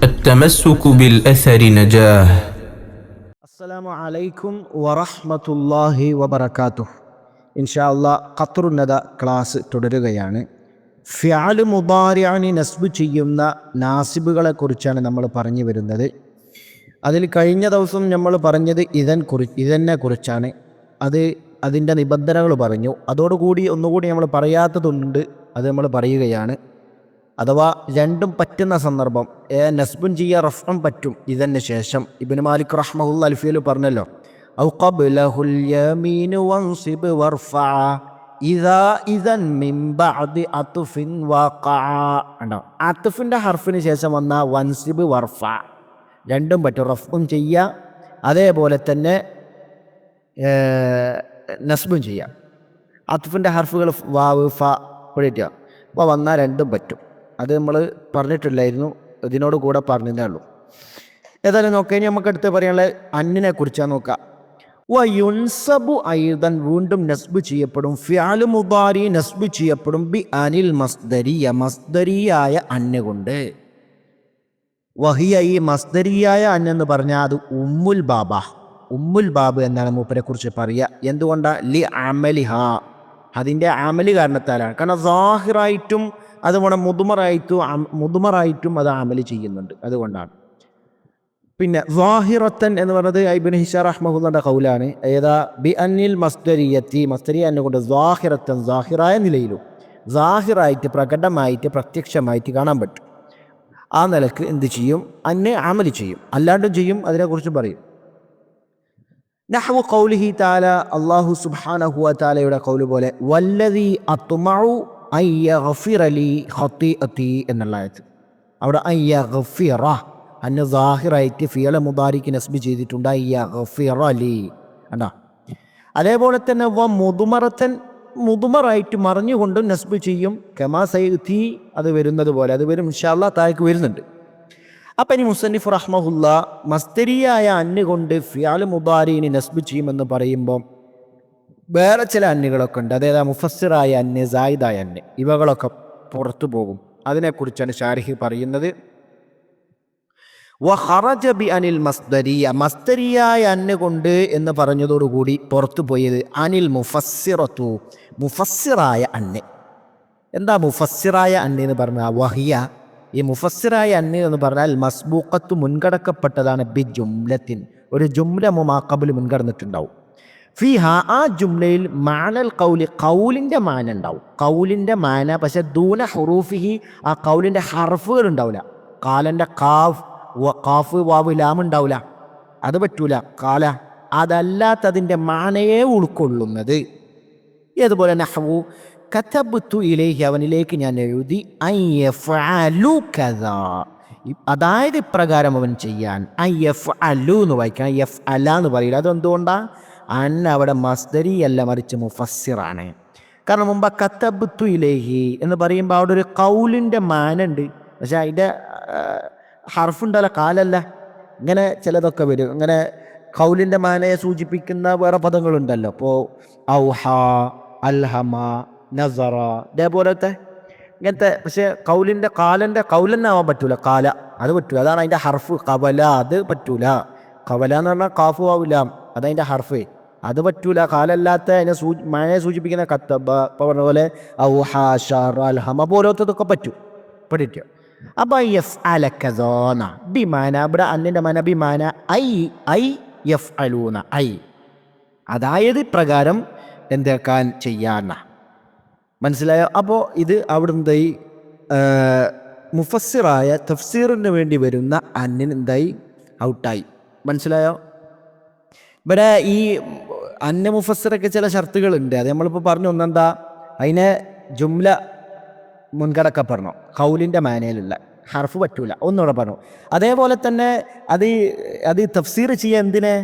التمسك بالأثر نجاه. അസ്സലാമു അലൈക്കും വറഹ്മത്തുള്ളാഹി വബറകാതുഹു. ഇൻഷാ അല്ലാഹ് ഖത്റുന്നത ക്ലാസ് തുടരുകയാണ്. ഫിഅൽ മുദാരിഅനി നസ്ബ് ചെയ്യുന്ന നാസിബുകളെ കുറിച്ചാണ് നമ്മൾ പറഞ്ഞു വരുന്നത്. അതിൽ കഴിഞ്ഞ ദിവസം നമ്മൾ പറഞ്ഞത് ഇതന്നെ കുറിച്ചാണ്. അതിൻ്റെ നിബന്ധനകൾ പറഞ്ഞു. അതോടുകൂടി ഒന്നുകൂടി നമ്മൾ പറയാത്തതുണ്ട്, അത് നമ്മൾ പറയുകയാണ്. അഥവാ രണ്ടും പറ്റുന്ന സന്ദർഭം, നസ്ബുൻ ചെയ്യുക റഫ്ഉം പറ്റും ഇതിന് ശേഷം. ഇബ്നു മാലിക് റഹ്മഹുല്ല അൽഫിയയിൽ പറഞ്ഞല്ലോ, ഔ ഖബ്ലഹുൽ യമീനു വൻസിബ് വർഫഅ ഇദാ ഇദൻ മിൻ ബഅദി അത്ഫിൻ വഖഅ. ഉണ്ടോ, അത്ഫിൻ്റെ ഹർഫിന് ശേഷം വന്ന വൻസിബ് വർഫഅ രണ്ടും പറ്റും. റഫ്ഉം ചെയ്യുക, അതേപോലെ തന്നെ നസ്ബും ചെയ്യുക. അത്ഫിൻ്റെ ഹർഫുകൾ വാവ് ഫ പൊഴിക്കുക അപ്പോൾ വന്നാൽ രണ്ടും പറ്റും. അത് നമ്മൾ പറഞ്ഞിട്ടില്ലായിരുന്നു, ഇതിനോട് കൂടെ പറഞ്ഞതേ ഉള്ളൂ. ഏതായാലും നോക്കാം. ഇനി നമുക്ക് അടുത്ത് പറയാനുള്ള അന്നിനെ കുറിച്ചാണ് നോക്കാം. വയുൻസബു ഐദൻ, വീണ്ടും നസ്ബ് ചെയ്യപ്പെടും. ഫിഅൽ മുദാരി നസ്ബ് ചെയ്യപ്പെടും ബി അനിൽ മസ്ദരിയ, മസ്ദരിയായ അന്ന് കൊണ്ട്. വഹിയ, ഈ മസ്ദരിയായ അന്നെന്ന് പറഞ്ഞാൽ അത് ഉമ്മുൽ ബാബ, ഉമ്മുൽ ബാബ് എന്നാണ് മൂപ്പരെ കുറിച്ച് പറയുക. എന്തുകൊണ്ടാണ്? ലി അമലിഹ, അതിൻ്റെ അമലി കാരണത്താലാണ്. കാരണം സാഹിറായിട്ടും അതുപോലെ മുതുമറായിട്ടും അത് അമല് ചെയ്യുന്നുണ്ട്, അതുകൊണ്ടാണ്. പിന്നെ വാഹിറത്തൻ എന്ന് പറയുന്നത് ഇബ്നു ഹിഷാം റഹ്മഹുള്ളയുടെ ഖൗലാണ്. ഏതാ? ബി അന്നിൽ മസ്ദരിയത്തി, മസ്ദരിയ എന്നുകൊണ്ട് വാഹിറത്തൻ, സാഹിറായ നിലയിലും സാഹിറായിട്ട് പ്രകടമായിട്ട് പ്രത്യക്ഷമായിട്ട് കാണാൻ പറ്റും. ആ നിലക്ക് എന്ത് ചെയ്യും? അന്നെ അമല് ചെയ്യും, അല്ലാണ്ടും ചെയ്യും. അതിനെക്കുറിച്ച് പറയും. നഹ്വു ഖൗലിഹി തആല, അല്ലാഹു സുബ്ഹാനഹു വ തആലയുടെ ഖൗല് പോലെ, വല്ലദീ അത്മഉ അയ്യഗ്ഫിറ ലി ഖതീഅതി എന്നുള്ള ആയത്ത്. അവിടെ അയ്യഗ്ഫിറ അന്ന് സാഹിറായിട്ട് ഫിഅൽ മുദാരിക്ക് നസ്ബ് ചെയ്തിട്ടുണ്ട്. അയ്യഗ്ഫിറ ലി കണ്ടോ. അതേപോലെ തന്നെ വ മുദ്മറത്തൻ, മുദ്മറായിട്ട് മറിഞ്ഞുകൊണ്ടും നസ്ബ് ചെയ്യും. കമാ സയതി, അത് വരുന്നത് പോലെ, അത് വരും ഇൻഷാ അല്ലാഹ്, താഴേക്ക് വരുന്നുണ്ട്. അപ്പം ഇനി മുസന്നിഫ് റഹ്മഹുല്ല മസ്ദരിയായ അന്ന് കൊണ്ട് ഫിഅൽ മുദാരിനെ നസ്ബ് ചെയ്യുമെന്ന് പറയുമ്പോൾ വേറെ ചില അന്നുകളൊക്കെ ഉണ്ട്. അതായത് മുഫസ്സിറായ അന്ന്, സായിദായ അന്ന്, ഇവകളൊക്കെ പുറത്തു പോകും. അതിനെക്കുറിച്ചാണ് ഷാരിഹ് പറയുന്നത്. വഖറജ ബി അനിൽ മസ്ദരിയ, മസ്ദരിയായ അന്ന് കൊണ്ട് എന്ന് പറഞ്ഞതോടുകൂടി പുറത്തു പോയത് അനിൽ മുഫസ്സിറത്തു, മുഫസ്സിറായ അന്ന്. എന്താ മുഫസ്സിറായ അന്ന് എന്ന് പറഞ്ഞാൽ? വഹിയ, ഈ മുഫസ്സിറായ അന്ന് എന്ന് പറഞ്ഞാൽ മസ്ബൂഖത്ത്, മുൻകടക്കപ്പെട്ടതാണ്. ബി ജുംലത്തിൻ, ഒരു ജുംല മുമാഖബിൽ മുൻകടന്നിട്ടുണ്ടാവും. ഫിഹ, ആ ജുംലയിൽ മാനൽ ഖൗലി, ഖൗലിൻ്റെ മാന ഉണ്ടാവും. ഖൗലിൻ്റെ മാന, പക്ഷെ ദൂന ഹുറൂഫിഹി, ആ ഖൗലിൻ്റെ ഹർഫുകൾ ഉണ്ടാവില്ല. കാലൻ്റെ കാഫ് വാവ് ലാം ഉണ്ടാവില്ല, അത് പറ്റൂല. കാല അതല്ലാത്തതിൻ്റെ മാനയെ ഉൾക്കൊള്ളുന്നത്. ഏതുപോലെ നഹ്വു കതബ്തു ഇലൈഹി, അവനിലേക്ക് ഞാൻ എഴുതി. അയ്യഫ്അലു കദാ, അതായത് ഇപ്രകാരം അവൻ ചെയ്യാൻ. അയ്യഫ്അലു എന്ന് വായിക്കണം, യഫ്അല എന്ന് പറയില്ല. അതെന്തുകൊണ്ടാണ്? അന്ന അവിടെ മസ്ദരി അല്ല, മറിച്ച് മുഫസ്സിറാണ്. കാരണം മുമ്പ് കതബ്തു ഇലൈഹി എന്ന് പറയുമ്പോൾ അവിടെ ഒരു ഖൗലിൻ്റെ മാനുണ്ട്, പക്ഷെ അതിൻ്റെ ഹർഫുണ്ടല്ല, കാലല്ല. ഇങ്ങനെ ചിലതൊക്കെ വരും. ഇങ്ങനെ ഖൗലിൻ്റെ മാനയെ സൂചിപ്പിക്കുന്ന വേറെ പദങ്ങളുണ്ടല്ലോ. ഇപ്പോൾ ഔഹ, അൽഹമ, നസറ, ഇതേപോലത്തെ ഇങ്ങനത്തെ. പക്ഷേ കൗലിൻ്റെ കൗലന്നെ ആവാൻ പറ്റൂല, കാല അത് പറ്റൂല. അതാണ് അതിൻ്റെ ഹർഫ്. കവല അത് പറ്റൂല. കവല എന്ന് പറഞ്ഞാൽ കാഫു ആവില്ല, അതതിൻ്റെ ഹർഫ്, അത് പറ്റൂല. കാലല്ലാത്ത അതിനെ മഴയെ സൂചിപ്പിക്കുന്ന കത്തബ, ഇപ്പോൾ പറഞ്ഞ പോലെ ഔഹ, ഷറ, അൽഹമ പോലത്തതൊക്കെ പറ്റും, പഠിക്കുക. അപ്പോൾ യഫ് അലക്കസോന ബിമാന, ഇവിടെ അന്നിൻ്റെ മന ബിമാന ഐ യഫ് അലൂന, ഐ അതായത് പ്രകാരം എന്താക്കാൻ ചെയ്യാന്ന. മനസ്സിലായോ? അപ്പോൾ ഇത് അവിടുന്ന് ഈ മുഫസ്സിറായ തഫ്സീറിന് വേണ്ടി വരുന്ന അന്നിന് എന്തായി? ഔട്ടായി. മനസ്സിലായോ? ഇവിടെ ഈ അന്ന മുഫസ്സിറൊക്കെ ചില ഷർത്തുകളുണ്ട്. അത് നമ്മളിപ്പോൾ പറഞ്ഞു. ഒന്നെന്താ? അതിനെ ജുംല മുൻകടക്കപ്പെടണം, ഖൗലിൻ്റെ മാനയിലുള്ള ഹർഫ് പറ്റൂല. ഒന്നുകൂടെ പറഞ്ഞു. അതേപോലെ തന്നെ അത് തഫ്സീർ ചെയ്യുക എന്തിനെ?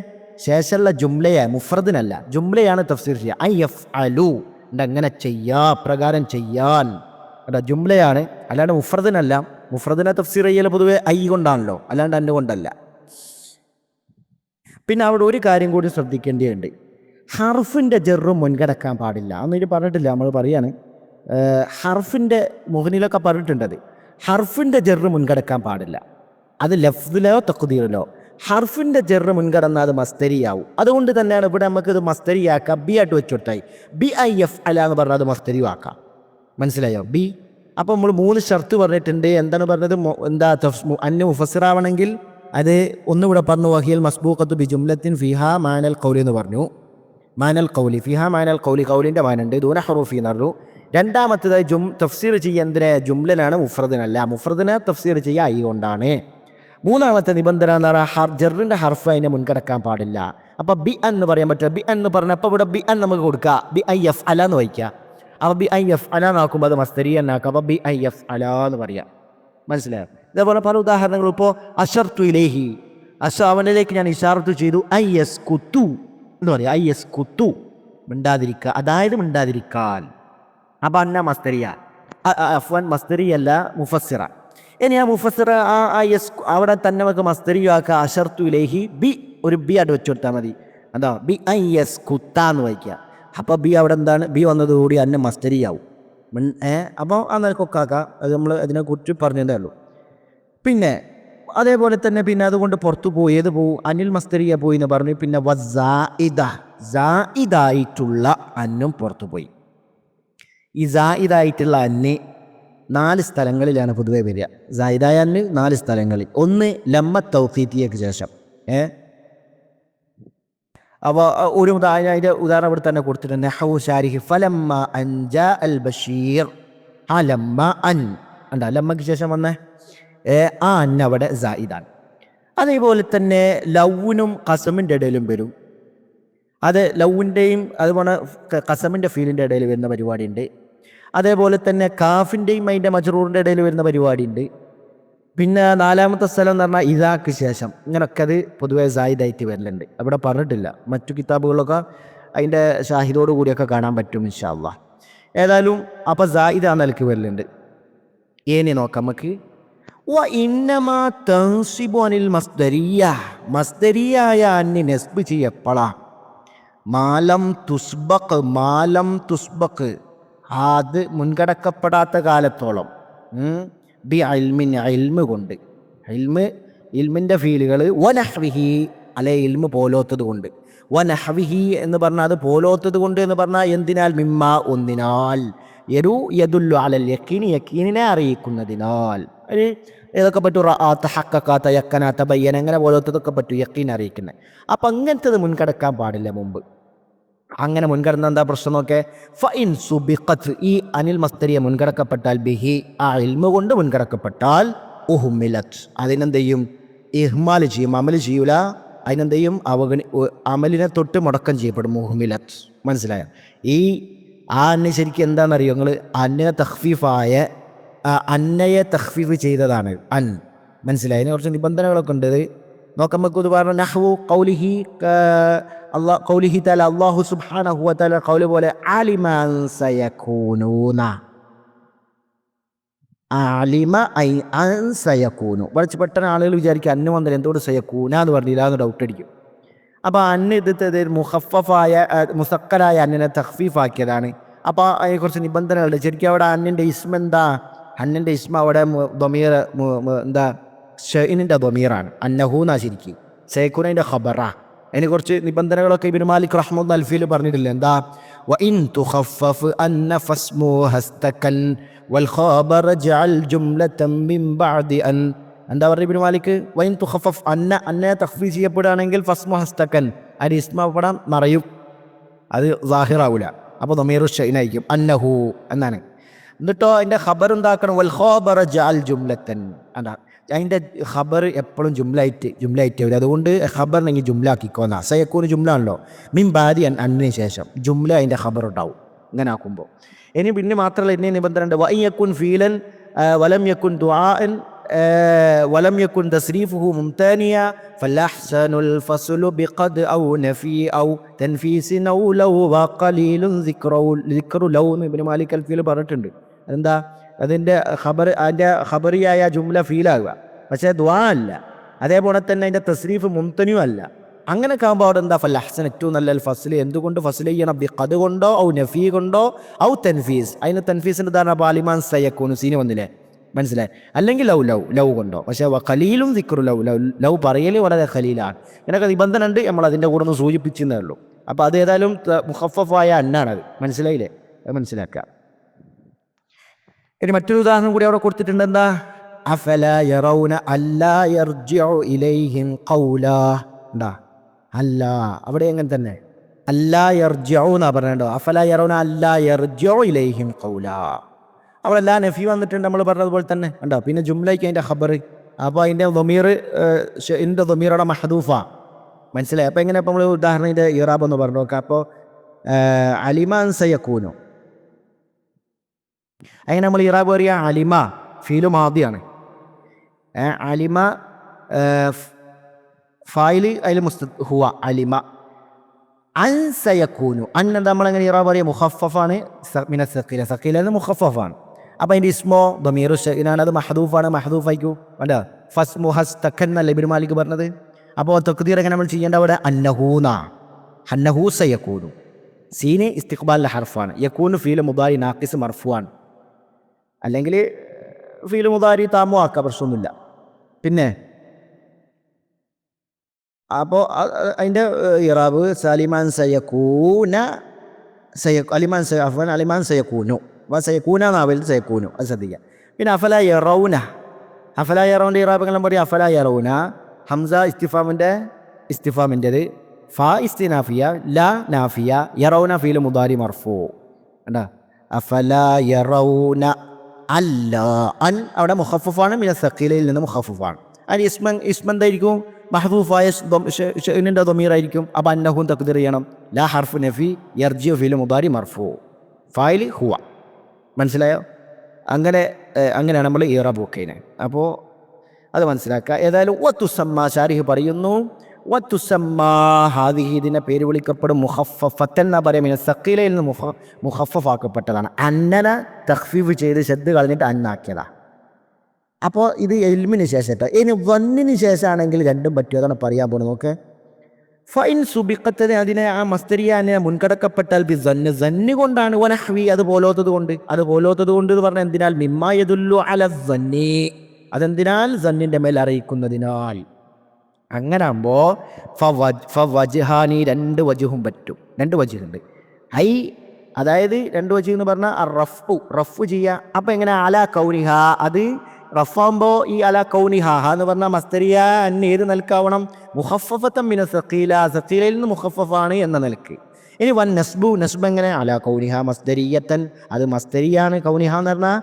ശേഷമുള്ള ജുംലയെ, മുഫ്രദിനല്ല, ജുംലയാണ് തഫ്സീർ ചെയ്യുക. ഐ എഫ് അലു, അങ്ങനെ ചെയ്യാ, പ്രകാരം ചെയ്യാൻ, അല്ല ജുംലയാണ്, അല്ലാണ്ട് മുഫ്രദിനല്ല. മുഫ്രദിനെ തഫ്സീർ ചെയ്യൽ പൊതുവെ ഐ കൊണ്ടാണല്ലോ, അല്ലാണ്ട് അന്ന് കൊണ്ടല്ല. പിന്നെ അവിടെ ഒരു കാര്യം കൂടി ശ്രദ്ധിക്കേണ്ടതുണ്ട്. ഹർഫിൻ്റെ ജെറും മുൻകടക്കാൻ പാടില്ല. അന്നൊരു പറഞ്ഞിട്ടില്ല, നമ്മൾ പറയാണ്. ഹർഫിൻ്റെ മുഹനിലൊക്കെ പറഞ്ഞിട്ടുണ്ടത്. ഹർഫിൻ്റെ ജെറ് മുൻകടക്കാൻ പാടില്ല. അത് ലഫ്ദിലോ തഖ്ദീറിലോ ഹർഫിൻ്റെ ജെറ് മുൻകടന്നാൽ അത് മസ്തരിയാവും. അതുകൊണ്ട് തന്നെയാണ് ഇവിടെ നമുക്കിത് മസ്തരിയാക്കാം. ബി ആയിട്ട് വെച്ച് കൊടുത്തായി ബി ഐ എഫ് അല എന്ന് പറഞ്ഞാൽ അത് മസ്തരിയാക്കാം. മനസ്സിലായോ? ബി. അപ്പോൾ നമ്മൾ 3 ഷർത്ത് പറഞ്ഞിട്ടുണ്ട്. എന്താണ് പറഞ്ഞത്? എന്താ അന്ന് മുഫസ്സിറാവണമെങ്കിൽ അത് ഒന്നുകൂടെ പറഞ്ഞു, വഹിയൽ മസ്ബൂഖത്തു ബി ജുംലത്തിൻ ഫിഹാ മാനൽ ഖൗലി എന്ന് പറഞ്ഞു. മാനൽ ഖൗലി ഫിഹാ മാനൽ ഖൗലി, ഖൗലിൻ്റെ മാനുണ്ട്. ദൂന ഹറൂഫി എന്ന് പറഞ്ഞു. രണ്ടാമത്തേതായി തഫ്സീർ ചെയ്യുക എന്തിനെ? ജുംലനാണ്, മുഫ്രദിനല്ല. മുഫ്രദിനെ തഫ്സീർ ചെയ്യുക ഐ കൊണ്ടാണ്. മൂന്നാമത്തെ നിബന്ധന എന്ന് പറഞ്ഞാൽ ജറിൻ്റെ ഹർഫ് അതിനെ മുൻകടക്കാൻ പാടില്ല. അപ്പോൾ ബി എന്ന് പറയാൻ പറ്റുക. ബി എന്ന് പറഞ്ഞാൽ അപ്പോൾ ഇവിടെ ബി അൻ നമുക്ക് കൊടുക്കുക. ബി ഐ എഫ് അല എന്ന് വയ്ക്കുക. അപ്പോൾ ബി ഐ എഫ് അല എന്നാക്കുമ്പോൾ അത് മസ്തരി എന്നാക്കുക. അപ്പോൾ ബി ഐ എഫ് അല എന്ന് പറയാം. മനസ്സിലായോ? ഇതേപോലെ പല ഉദാഹരണങ്ങളും. ഇപ്പോൾ അഷർത്തു ഇലേഹി, അവനിലേക്ക് ഞാൻ ഇഷാറത്ത് ചെയ്തു. ഐ എസ് കുത്തു എന്ന് പറയാം. ഐ എസ് കുത്തു, മിണ്ടാതിരിക്കുക, അതായത് മിണ്ടാതിരിക്കാൻ. അപ്പം അന്ന മസ്തരിയ, അഫ്വാൻ മസ്തരിയല്ല, മുഫസ്സിറ. ഇനി ആ മുഫസ്സിറ ആ എസ് അവിടെ തന്നെ നമുക്ക് മസ്തരിയാക്കുക. അഷർത്തു ഇലേഹി ബി, ഒരു ബി ആയിട്ട് വെച്ച് കൊടുത്താൽ മതി. അതാ ബി ഐ എസ് കുത്താന്ന് വയ്ക്കുക. അപ്പോൾ ബി അവിടെ എന്താണ്? ബി വന്നതുകൂടി അന്ന മസ്തരിയാവും. അപ്പോൾ ആ നിലക്കൊക്കെ ആക്കാം. അത് നമ്മൾ അതിനെക്കുറിച്ച് പറഞ്ഞതേ ഉള്ളൂ. പിന്നെ അതേപോലെ തന്നെ പിന്നെ അതുകൊണ്ട് പുറത്തു പോയി. ഏത് പോവും? അനിൽ മസ്തരിയ പോയി എന്ന് പറഞ്ഞു. പിന്നെ ഇതായിട്ടുള്ള അന്നും പുറത്തു പോയി. ഈ ഇതായിട്ടുള്ള അന്ന് 4 സ്ഥലങ്ങളിലാണ് പൊതുവെ വരിക. സായിദായ അന്ന് 4 സ്ഥലങ്ങളിൽ. ഒന്ന് ലമ്മ തൗഖീത്തിയക്ക് ശേഷം. അപ്പോൾ ഒരു അതിൻ്റെ ഉദാഹരണം ഇവിടെ തന്നെ കൊടുത്തിട്ടുണ്ട്. നഹ്വു ശാരിഹി ഫലമ്മ അൻജാ അൽ ബഷീർ. ആ ലമ്മ അൻ ഉണ്ട്, ലമ്മയ്ക്ക് ശേഷം വന്നേ ആ അൻ അവിടെ സായിദാണ്. അതേപോലെ തന്നെ ലൗനും ഖസമിൻ്റെ ഇടയിലും വരും. അത് ലൗവിൻ്റെയും അതുപോലെ ഖസമിൻ്റെ ഫീലിൻ്റെ ഇടയിൽ വരുന്ന പരിപാടിയുണ്ട്. അതേപോലെ തന്നെ കാഫിൻ്റെയും അതിൻ്റെ മജ്റൂറിൻ്റെ ഇടയിൽ വരുന്ന പരിപാടിയുണ്ട്. പിന്നെ 4ാമത്തെ സ്ഥലം എന്ന് പറഞ്ഞാൽ ഇതാക്ക് ശേഷം. ഇങ്ങനൊക്കെ അത് പൊതുവേ സായിദായിട്ട് വരലുണ്ട്. അവിടെ പറഞ്ഞിട്ടില്ല. മറ്റു കിതാബുകളൊക്കെ അതിൻ്റെ ഷാഹിദോട് കൂടിയൊക്കെ കാണാൻ പറ്റും ഇൻഷാ അല്ലാഹ്. ഏതായാലും അപ്പോൾ സായിദ ആ നിലക്ക് വരലുണ്ട്. ഏനി നോക്കാം നമുക്ക്. ഇന്നമാ തൻസിബു അനിൽ മസ്ദരിയ, മസ്ദരിയായ അന്നി നെസ്ബ് ചെയ്യപ്പെടാ. മാലം തുസ്ബക്ക് അത് മുൻകടക്കപ്പെടാത്ത കാലത്തോളം. ബി ഇൽമിൻ, ഇൽമ് കൊണ്ട്. ഇൽമിൻ്റെ ഫീലുകൾ. വനഹ്വിഹി അല്ലെ ഇൽമ് പോലോത്തത് കൊണ്ട്. വനഹ്വിഹി എന്ന് പറഞ്ഞാൽ അത് പോലോത്തത് കൊണ്ട് എന്ന് പറഞ്ഞാൽ എന്തിനാൽ? മിമ്മ ഒന്നിനാൽ. യദുല്ലു അലൽ യഖീനി, യഖീനിനെ അറിയിക്കുന്നതിനാൽ. ഏതൊക്കെ പറ്റും? റആത്ത, ഹഖഖാത്ത, യക്കനാത്ത, ബയ്യന, അങ്ങനെ പോലത്തതൊക്കെ പറ്റും യഖീൻ അറിയിക്കുന്നത്. അപ്പം അങ്ങനത്തത് മുൻകടക്കാൻ പാടില്ല മുമ്പ്. അങ്ങനെ മുൻകടന്ന എന്താ പ്രശ്നം നോക്കെ? ഫഇൻ സുബിഖത്ത്, ഈ അനിൽ മസ്തരിയ മുൻകടക്കപ്പെട്ടാൽ, ബിഹി ആ ഇൽമ കൊണ്ട് മുൻകടക്കപ്പെട്ടാൽ, ഉഹുമിലത്ത് അതിനെന്ത് ചെയ്യും? ഇഹ്മാൽ ചെയ്യും, അമൽ ചെയ്യൂല. അതിനെന്ത് ചെയ്യും? അമലിനെ തൊട്ട് മുടക്കം ചെയ്യപ്പെടും. ഉഹുമിലത്ത്. മനസ്സിലായോ? ഈ ആ അന്ന ശരിക്കും എന്താണെന്നറിയോ നിങ്ങൾ? അന്നയെ തഖ്ഫീഫായ അന്നയെ തഖ്ഫീഫ് ചെയ്തതാണ് അൻ. മനസ്സിലായി? അതിന് കുറച്ച് നിബന്ധനകളൊക്കെ ഉണ്ട്. നോക്കാം നമുക്ക്. ഉദാഹരണം നഹ്വു ഖൗലിഹി ഖൗലിഹി തആല, അല്ലാഹു സുബ്ഹാനഹു വ തആല ഖൗല പോലെ അലിമ അൻ സയകൂനൂന. അലിമ അൻ സയകൂനു. വളരെ പെട്ടെന്ന് ആളുകൾ വിചാരിക്കും അന്ന് വന്നില്ല എന്തുകൊണ്ട് സയകൂന എന്ന് പറഞ്ഞില്ല എന്ന് ഡൗട്ട് അടിക്കും. അപ്പോൾ അന്ന് ഇത് മുഖഫഫായ മുസക്കലായ അന്നിനെ തഖ്ഫീഫാക്കിയതാണ്. അപ്പോൾ അതിനെക്കുറിച്ച് നിബന്ധനകളുണ്ട്. ശരിക്കും അവിടെ അന്നിൻ്റെ ഇസ്മ എന്താ? അന്നിൻ്റെ ഇസ്മ അവിടെ ദമീർ എന്താ? ഷൈനിൻ്റെ ദമീറാണ്. അന്നഹൂന്നാ ശരിക്കും. സയകൂനൻ്റെ ഖബറാ. അതിനെക്കുറിച്ച് നിബന്ധനകളൊക്കെ ഇബ്നു മാലിക് റഹ്മത്തുള്ളാഹി അൽഫിയിൽ പറഞ്ഞിട്ടില്ല. എന്താ? വഇൻ തുഖഫഫ് അന്ന ഫസ്മു ഹസ്തകൻ വൽ ഖബറ ജഅൽ ജുംലതൻ മിൻ ബഅദി അൻ. എന്താ പറയുക ഇബ്നു മാലിക്? വഇൻ തുഖഫഫ് അന്നയെ തഖ്ഫീഫ് ചെയ്യപ്പെടുകയാണെങ്കിൽ ഫസ്മു ഹസ്തകൻ, അതിന് ഇസ്മ പടം മറയും, അത് സാഹിറാവൂല. അപ്പോൾ ദമീറു ഷൈനായിരിക്കും, അന്നഹു എന്നാണ്. എന്നിട്ടോ അതിൻ്റെ ഖബർ എന്താക്കണം? വൽ ഖബറ ജഅൽ ജുംലതൻ. അതാ അതിൻ്റെ ഖബർ എപ്പോഴും ജുംലായിട്ട് വരും. അതുകൊണ്ട് ഖബറിനെങ്കിൽ ജുംല ആക്കിക്കോന്നാ. സയക്കൂന് ജുംല ആണല്ലോ. മിൻ ബാദി അന്നിന് ശേഷം ജുംല അതിൻ്റെ ഖബർ ഉണ്ടാവും. ഇങ്ങനെ ആക്കുമ്പോൾ ഇനി പിന്നെ മാത്രമല്ല ഇനി നിബന്ധന ഉണ്ട്. വഇൻ യകുൻ ഫീലൻ വലം യകുൻ ദുആഅൻ വലം യകുൻ തസ്രീഫുഹു മുംതാനിയ ഫലഹ്സനുൽ ഫസ്ലു ബിഖദ് ഔ നഫി ഔ തൻഫീസിൻ ഔ ലൗ വഖലീലുൻ സിക്റു ലൗ എന്ന് ഇബ്നു മാലിക് അൽഫിയിൽ പറഞ്ഞിട്ടുണ്ട്. അതെന്താ? അതിൻ്റെ അതിൻ്റെ ഖബറിയായ ജുംല ഫീലാകുക, പക്ഷേ ദുആ അല്ല. അതേപോലെ തന്നെ അതിൻ്റെ തസ്രീഫ് മുംതനിയും അല്ല. അങ്ങനെ ആകുമ്പോൾ അവിടെ എന്താ? ഫലഹ്സൻ ഏറ്റവും നല്ല ഫസ്ൽ. എന്തുകൊണ്ട് ഫസ്ൽ ചെയ്യണം? ബിഖദ് കൊണ്ടോ ഔ നഫീ കൊണ്ടോ ഔ തൻഫീസ്. അതിന് തൻഫീസിൻ്റെ ഉദാഹരണം അലിമാൻ സയക്കൂനു, സീന് വന്നില്ലേ? മനസ്സിലായി. അല്ലെങ്കിൽ ലവ് കൊണ്ടോ. പക്ഷേ ഖലീലും ദിക്റു ലവ് പറയൽ വളരെ ഖലീലാണ്. ഇതിനൊക്കെ നിബന്ധന ഉണ്ട്, നമ്മൾ അതിൻ്റെ കൂടെ ഒന്ന് സൂചിപ്പിച്ചെന്നേ ഉള്ളൂ. അപ്പോൾ അത് ഏതായാലും മുഖഫഫായ അന്നാണത്. മനസ്സിലായില്ലേ? അത് മനസ്സിലാക്കുക. ഇനി മറ്റൊരു ഉദാഹരണം കൂടി അവിടെ കൊടുത്തിട്ടുണ്ട്. എന്താ? അഫലാ യറൗന അല്ലാ യർജിഉ ഇലൈഹിം ഖൗലാ. എന്താ? അല്ലാ, അവിടെ എങ്ങനെ തന്നെ അല്ലാ യർജിഉ എന്നാ പറഞ്ഞോ. അഫലാ യറൗന അല്ലാ യർജിഉ ഇലൈഹിം ഖൗലാ. അവിടെ എല്ലാ നഫി വന്നിട്ടുണ്ട് നമ്മൾ പറഞ്ഞതുപോലെ തന്നെ ഉണ്ടോ. പിന്നെ ജുംലയ്ക്ക് അതിൻ്റെ ഖബർ. അപ്പോൾ അതിൻ്റെ ദമീർ എൻ്റെ ദമീറുടെ മഹദൂഫ. മനസ്സിലായി? അപ്പോൾ എങ്ങനെ ഇപ്പോൾ നമ്മൾ ഉദാഹരണം ഇതിൻ്റെ ഇറാബ് എന്ന് പറഞ്ഞു നോക്കാം. അപ്പോൾ അലിമാൻ സയക്കൂനു, അങ്ങനെ നമ്മൾ ഇറാബ് പറയുക അലിമ ഫീലു മാദിയാണ്. അലിമ ഫായില് അതിൽ ഹുവ അലിമ. അൻ സയക്കൂനു, അൻ എന്താ നമ്മളെങ്ങനെ ഇറാബ് പറയുക? മുഖഫഫാണ്. മിന സഖീല, സഖീല എന്ന് മുഖഫഫാണ്. അപ്പോൾ അതിൻ്റെ ഇസ്മോ ദമീറു ഷൈനാണ്, അത് മഹദൂഫാണ്. മഹദൂഫായിക്കൂ വേണ്ട. ഫസ് മുഹസ് തക്കൻ എന്നല്ല ഇബ്നു മാലിക് പറഞ്ഞത്. അപ്പോൾ തഖ്ദീർ എങ്ങനെ നമ്മൾ ചെയ്യേണ്ട? അവിടെ അന്നഹൂന, അന്നഹൂ സയക്കൂനു. സീന് ഇസ്തിഖ്ബാലിലെ ഹർഫാണ്. യക്കൂനു ഫീല് മുദാരി നാഖിസ് മർഫുവാണ്. അല്ലെങ്കിൽ ഫീല് മുദാരി താമോ ആക്കാം, പ്രശ്നമൊന്നുമില്ല. പിന്നെ അപ്പോൾ അതിൻ്റെ ഇറാബ് സലിമാൻ സയക്കൂന അലിമാൻ അഫ്വാൻ അലിമാൻ സയക്കൂനു സയക്കൂന നാവിൽ സയക്കൂനു, അത് ശ്രദ്ധിക്കുക. പിന്നെ അഫല യറൗന, അഫല യറൗൻ്റെ ഇറാബെല്ലാം പറയും. അഫല യറൗന ഹംസ ഇസ്തിഫാമിൻ്റെത്, ഫാ ഇസ്തിനാഫിയ, ല നാഫിയ, യറൗന ഫീൽ മുദാരി മർഫൂ. കണ്ടാ? അഫല യറൗന അല്ല, അൻ അവിടെ മുഖഫഫാണ്. മിന സഖീലയിൽ നിന്ന് മുഖഫഫാണ്. അതിന് ഇസ്മെന്തായിരിക്കും? മഹദൂഫായ ഷൈനിൻ്റെ ദമീറായിരിക്കും. അപ്പോൾ അന്നഹുൻ തഖ്ദീർ ചെയ്യണം. ലാ ഹർഫ് നഫി യർജിഉ ഫീൽ മുദാരി മർഫൂ, ഫായിൽ ഹുവ. മനസ്സിലായോ? അങ്ങനെയാണ് നമ്മൾ ഇറാബ് വെക്കുന്നത്. അപ്പോൾ അത് മനസ്സിലാക്കുക. ഏതായാലും വത്തുസമ്മ ശാരിഹ് പറയുന്നു, വത്തുസമ്മ ഹാദിഹി, ഇതിനെ പേര് വിളിക്കപ്പെടും മുഖഫഫത്തൻ എന്നാ പറയാം. മിന സഖീലയിൽ നിന്ന് മുഖഫഫാക്കപ്പെട്ടതാണ്. അന്നനെ തഖ്ഫീഫ് ചെയ്ത് ശബ്ദ കളഞ്ഞിട്ട് അന്നാക്കിയതാ. അപ്പോൾ ഇത് ഇൽമിന് ശേഷം. ഇനി വന്നിന് ശേഷമാണെങ്കിൽ രണ്ടും പറ്റും. അതാണ് പറയാൻ പോകുന്നത്. നോക്ക്. ഫൈൻ സുബിഖത്തനെ, അതിനെ ആ മസ്തരിയാനെ മുൻകടക്കപ്പെട്ടാൽ ബി സന്ന് കൊണ്ടാണ്. വനഹ്വി, അത് പോലോത്തത് കൊണ്ട്. എന്ന് പറഞ്ഞാൽ എന്തിനാൽ? മിമ്മായദുല്ലു അല സന്നി, അതെന്തിനാൽ? സന്നിൻ്റെ മേൽ അറിയിക്കുന്നതിനാൽ. അങ്ങനെ ആകുമ്പോൾ ഫവജ്ഹാനി, രണ്ട് വജുഹും പറ്റും. രണ്ട് വജുഹുണ്ട്. അതായത് രണ്ട് വജുഹ് എന്ന് പറഞ്ഞാൽ റഫ് ചെയ്യുക. അപ്പോൾ എങ്ങനെ? അല കൗനിഹ, അത് റഫാകുമ്പോൾ ഈ അല കൗനിഹ എന്ന് പറഞ്ഞാൽ മസ്തരിയ അന്ന് ഏത് നിലക്കാവണം? മുഖഫഫത്തൻ മിന സഖീല, സഖീലയിൽ നിന്ന് മുഖഫഫാണ് എന്ന നിലക്ക്. ഇനി വൻ നസ്ബു എങ്ങനെ? അല കൗനിഹ മസ്തരിയത്തൻ, അത് മസ്തരിയാണ്. കൗനിഹ എന്ന് പറഞ്ഞാൽ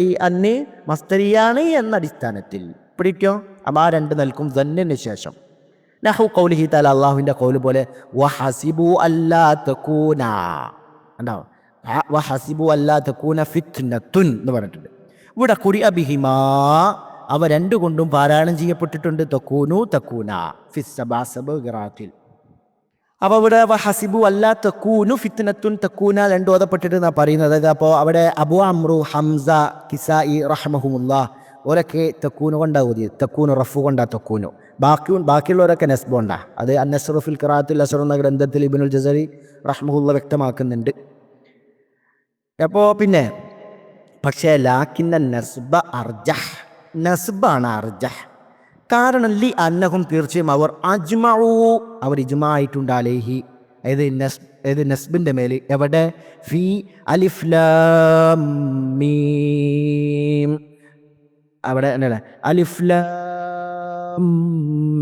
ഈ അന്ന് മസ്തരിയാണ് എന്ന അടിസ്ഥാനത്തിൽ പിടിക്കോ. അപ്പോൾ ആ രണ്ട് നിൽക്കും സന്നിന് ശേഷം. നഹു ഖൗലിഹി തആല, അല്ലാഹുവിൻ്റെ ഖൗല് പോലെ, വഹസിബു അല്ലാ തകൂന, ഉണ്ടാവും. വഹസിബു അല്ലാ തകൂന ഫിത്നത്തുൻ എന്ന് പറഞ്ഞിട്ടുണ്ട്. ഇവിടെ ഖുരിഅ ബിഹിമാ, അവ രണ്ടുകൊണ്ടും പാരായണം ചെയ്യപ്പെട്ടിട്ടുണ്ട്. തകൂന ഫിസ്സബാസബ് ഖിറാഅത്തിൽ. അപ്പോൾ ഇവിടെ വഹസിബു അല്ലാ തകൂനു ഫിത്നത്തുൻ, തകൂന രണ്ടും ഓതപ്പെട്ടിട്ട് എന്നാണ് പറയുന്നത്. അപ്പോൾ അവിടെ അബു അമ്രു, ഹംസ, കിസായി റഹ്മഹുമുല്ലാ ഓരൊക്കെ തക്കൂന് കൊണ്ടാണ് ഓതിയത്. തക്കൂന് റഫ് കൊണ്ടാ തക്കൂനു. ബാക്കിയുള്ളവരൊക്കെ നെസ്ബ് കൊണ്ടാ. അത് അന്നസ്റു ഫിൽ ഖിറാഅത്തിൽ അസ്ർ എന്ന ഗ്രന്ഥത്തിൽ ഇബ്നുൽ ജസരി റഹ്മഹുല്ല വ്യക്തമാക്കുന്നുണ്ട്. അപ്പോൾ പിന്നെ പക്ഷേ ലാക്കിന്ന നസ്ബ അർജഹ്, നസ്ബാണ് അർജഹ്. കാരണം ലി അന്നഹും, തീർച്ചയായും അവർ ഇജ്മാ ആയിട്ടുണ്ട്. അലൈഹി, അതായത് നസ്ബിൻ്റെ മേൽ. എവിടെ? ഫി അലിഫ് ലാം മീം, അവിടെ എന്നല്ല അലിഫ് ലാം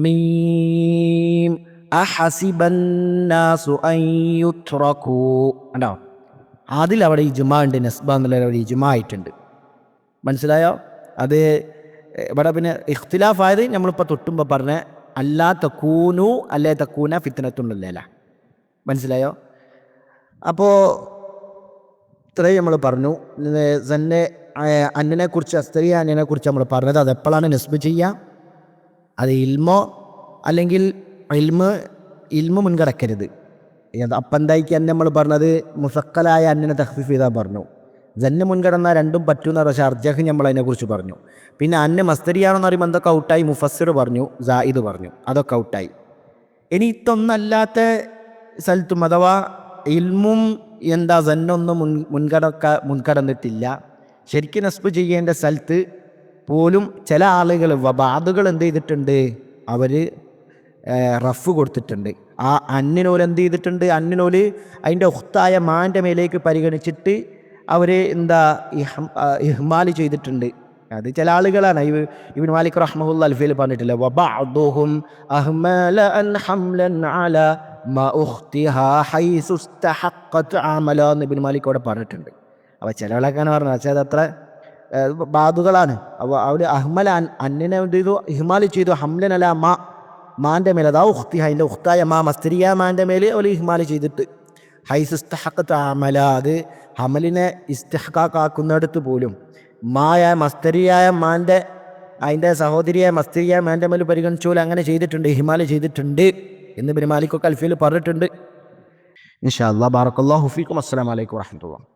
മീം അഹസിബന്നാസു അൻ യുത്റകൂ. ഉണ്ടോ? അതിലവിടെ ഇജ്മാ ഉണ്ട്. നസ്ബ എന്നുള്ള ഒരു ഇജ്മാ ആയിട്ടുണ്ട്. മനസ്സിലായോ? അത് ഇവിടെ പിന്നെ ഇഖ്തിലാഫ് ആയത് നമ്മളിപ്പോൾ തൊട്ടുമ്പോൾ പറഞ്ഞ അല്ലാ തക്കൂനു അല്ലേ തക്കൂന ഫിത്നത്തുണ്ടല്ല. മനസ്സിലായോ? അപ്പോൾ ഇത്രയും നമ്മൾ പറഞ്ഞു. തന്നെ അന്നിനെക്കുറിച്ച്, അസ്തരിയ അന്നിനെക്കുറിച്ച് നമ്മൾ പറഞ്ഞത്. അതെപ്പോഴാണ് നസ്ബ് ചെയ്യുക? അത് ഇൽമോ അല്ലെങ്കിൽ ഇൽമ് മുൻകടക്കരുത്. അപ്പം എന്തായിക്ക് അന്ന് നമ്മൾ പറഞ്ഞത്? മുസക്കലായ അന്നിനെ തഖ്ഫീഫ് ചെയ്താൽ പറഞ്ഞു. ജന്ന് മുൻകടന്നാൽ രണ്ടും പറ്റുന്ന പക്ഷേ അർജഹ് നമ്മൾ അതിനെക്കുറിച്ച് പറഞ്ഞു. പിന്നെ അന്ന് മസ്തരിയാണെന്ന് പറയുമ്പോൾ എന്തൊക്കെ ഔട്ടായി? മുഫസ്സിർ പറഞ്ഞു, സായിദ് പറഞ്ഞു, അതൊക്കെ ഔട്ടായി. ഇനി ഇതൊന്നല്ലാത്ത സ്ഥലത്തും അഥവാ ഇൽമും എന്താ സന്നൊന്നും മുൻകടന്നിട്ടില്ല, ശരിക്കും നസ്ബ് ചെയ്യേണ്ട സ്ഥലത്ത് പോലും ചില ആളുകൾ വബാദുകൾ എന്ത് ചെയ്തിട്ടുണ്ട്, അവർ റഫ് കൊടുത്തിട്ടുണ്ട്. ആ അന്നിനോല് എന്ത് ചെയ്തിട്ടുണ്ട്, അന്നിനോല് അതിൻ്റെ ഉഖ്തായ മാൻ്റെ മേലേക്ക് പരിഗണിച്ചിട്ട് അവർ എന്താ ഇഹ്മാൽ ചെയ്തിട്ടുണ്ട്. അത് ചില ആളുകളാണ്. ഇബ്നു മാലിക് റഹ്മഹുല്ലാ അൽഫിയിൽ പറഞ്ഞിട്ടില്ല, വബഅദുഹും അഹ്മല അൻ ഹംലൻ അലാ മാ ഉഖ്തിഹാ ഹൈസു ഇസ്തഹഖത് അമല എന്ന് ഇബ്നു മാലിക് അവിടെ പറഞ്ഞിട്ടുണ്ട്. അപ്പോൾ ചില ആളൊക്കെയാണ് പറഞ്ഞത്, പക്ഷേ അതത്ര ബാദുകളാണ്. അപ്പോൾ അവർ അഹ്മല അന്നിനെ എന്ത് ചെയ്തു, ഇഹ്മാൽ ചെയ്തു. ഹംലൻ അല മാൻ്റെ മേലെ, അതാ ഉഖ്തിഹ അതിൻ്റെ ഉഖ്തായ മസ്തരിയ മാൻ്റെ മേൽ അവർ ഇഹ്മാൽ ചെയ്തിട്ട് ഹൈസ് ഇസ്തഹഖത് അമല, അത് ഹമലിനെ ഇസ്തിഹ്ഖാഖാക്കുന്നിടത്ത് പോലും മസ്തരിയായ മാൻ്റെ അതിൻ്റെ സഹോദരിയായ മസ്തരിയായ മാൻ്റെ മേൽ പരിഗണിച്ചോലെ അങ്ങനെ ചെയ്തിട്ടുണ്ട്, ഇഹ്മാൽ ചെയ്തിട്ടുണ്ട് എന്ന് ഇബ്നു മാലിക് അൽഫിയിൽ പറഞ്ഞിട്ടുണ്ട്. ഇൻഷാ അല്ലാഹ്. ബാറക്കല്ലാഹു ഫീക്കും. അസ്സലാമു അലൈക്കും വറഹ്മത്തുള്ളാഹി.